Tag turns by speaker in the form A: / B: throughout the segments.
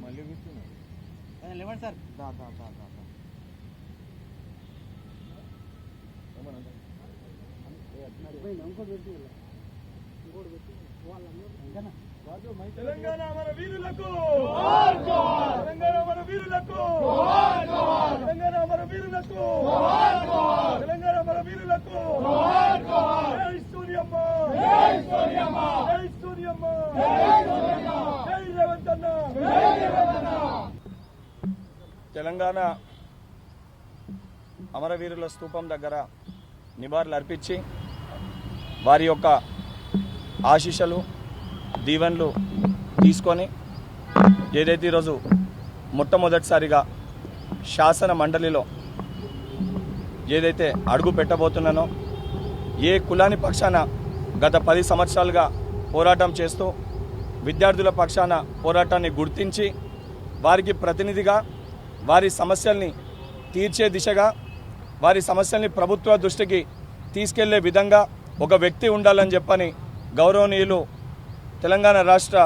A: మళ్ళీ లేవండి సార్.
B: తెలంగాణ మన వీరులకు, తెలంగాణ మన వీరులకు, తెలంగాణ మన వీరులకు, తెలంగాణ మన వీరులకు. జై సూర్యమ్మ, జై సూర్యమ్మ, జై సూర్యమ్మ, జై రేవంత్ అన్న. తెలంగాణ అమరవీరుల స్తూపం దగ్గర నివాళులు అర్పించి వారి యొక్క ఆశీస్సులు దీవెనలు తీసుకొని ఏదైతే ఈరోజు మొట్టమొదటిసారిగా శాసన మండలిలో ఏదైతే అడుగు పెట్టబోతున్నానో, ఏ కులాని పక్షాన గత 10 సంవత్సరాలుగా పోరాటం చేస్తూ విద్యార్థుల పక్షాన పోరాటాన్ని గుర్తించి వారికి ప్రతినిధిగా వారి సమస్యల్ని తీర్చే దిశగా వారి సమస్యల్ని ప్రభుత్వ దృష్టికి తీసుకెళ్లే విధంగా ఒక వ్యక్తి ఉండాలని చెప్పని గౌరవనీయులు తెలంగాణ రాష్ట్ర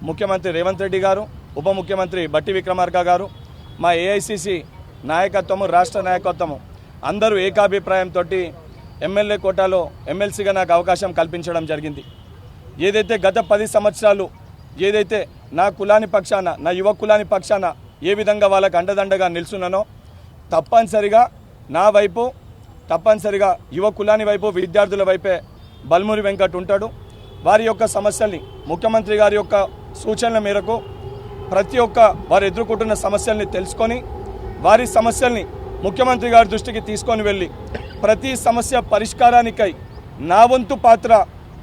B: ముఖ్యమంత్రి రేవంత్ రెడ్డి గారు, ఉప ముఖ్యమంత్రి బట్టి విక్రమార్క గారు, మా ఏఐసిసి నాయకత్వము, రాష్ట్ర నాయకత్వము అందరూ ఏకాభిప్రాయంతో ఎమ్మెల్యే కోటాలో ఎమ్మెల్సీగా నాకు అవకాశం కల్పించడం జరిగింది. ఏదైతే గత 10 సంవత్సరాలు ఏదైతే నా కులాని పక్షాన, నా యువ కులాని పక్షాన ఏ విధంగా వాళ్ళకి అండదండగా నిల్చున్నానో, తప్పనిసరిగా నా వైపు, తప్పనిసరిగా యువ కులాని వైపు, విద్యార్థుల వైపే బల్మూరి వెంకట్ ఉంటాడు. వారి యొక్క సమస్యల్ని, ముఖ్యమంత్రి గారి యొక్క సూచనల మేరకు ప్రతి ఒక్క వారు ఎదుర్కొంటున్న సమస్యల్ని తెలుసుకొని వారి సమస్యల్ని ముఖ్యమంత్రి గారి దృష్టికి తీసుకొని వెళ్ళి ప్రతి సమస్య పరిష్కారానికై నా వంతు పాత్ర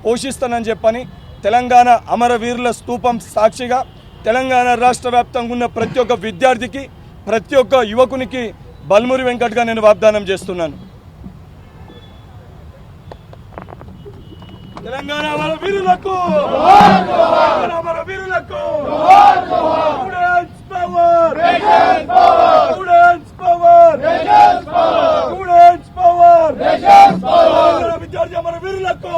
B: పోషిస్తానని చెప్పని తెలంగాణ అమరవీరుల స్తూపం సాక్షిగా తెలంగాణ రాష్ట్ర వ్యాప్తంగా ఉన్న ప్రతి ఒక్క విద్యార్థికి, ప్రతి ఒక్క యువకునికి బల్మూరి వెంకట్గా నేను వాగ్దానం చేస్తున్నాను. తెలంగాణ అమర వీరులకు, అమర వీరులకు, students power, students power, students power, విద్యార్థి అమర వీరులకు.